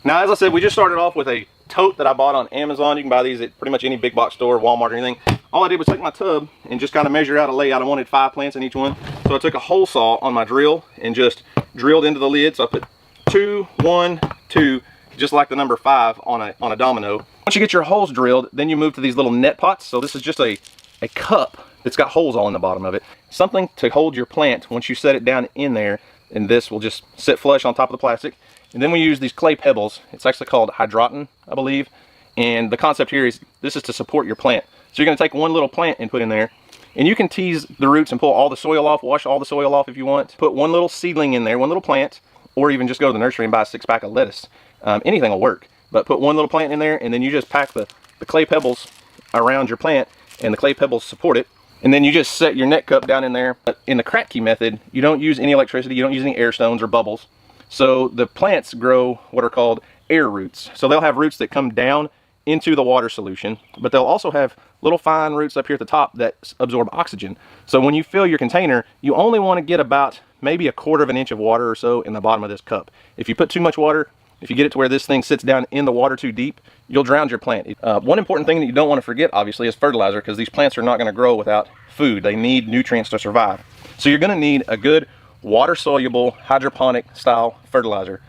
Now, as I said, we just started off with a tote that I bought on Amazon. You can buy these at pretty much any big box store, Walmart or anything. All I did was take my tub and just kind of measure out a layout. I wanted 5 plants in each one. So I took a hole saw on my drill and just drilled into the lid. So I put 2, 1, 2, just like the number 5 on a domino. Once you get your holes drilled, then you move to these little net pots. So this is just a cup that's got holes all in the bottom of it. Something to hold your plant once you set it down in there, and this will just sit flush on top of the plastic. And then we use these clay pebbles. It's actually called hydroton, I believe. And the concept here is this is to support your plant. So you're going to take one little plant and put in there, and you can tease the roots and pull all the soil off, wash all the soil off if you want. Put one little seedling in there, one little plant, or even just go to the nursery and buy a 6-pack of lettuce. Anything will work, but put one little plant in there, and then you just pack the clay pebbles around your plant, and the clay pebbles support it. And then you just set your net cup down in there. But in the Kratky method, you don't use any electricity, you don't use any air stones or bubbles. So the plants grow what are called air roots. So they'll have roots that come down into the water solution, but they'll also have little fine roots up here at the top that absorb oxygen. So when you fill your container, you only want to get about maybe 1/4 inch of water or so in the bottom of this cup. If you put too much water, if you get it to where this thing sits down in the water too deep, you'll drown your plant. One important thing that you don't want to forget, obviously, is fertilizer, because these plants are not going to grow without food. They need nutrients to survive. So you're going to need a good water-soluble hydroponic style fertilizer.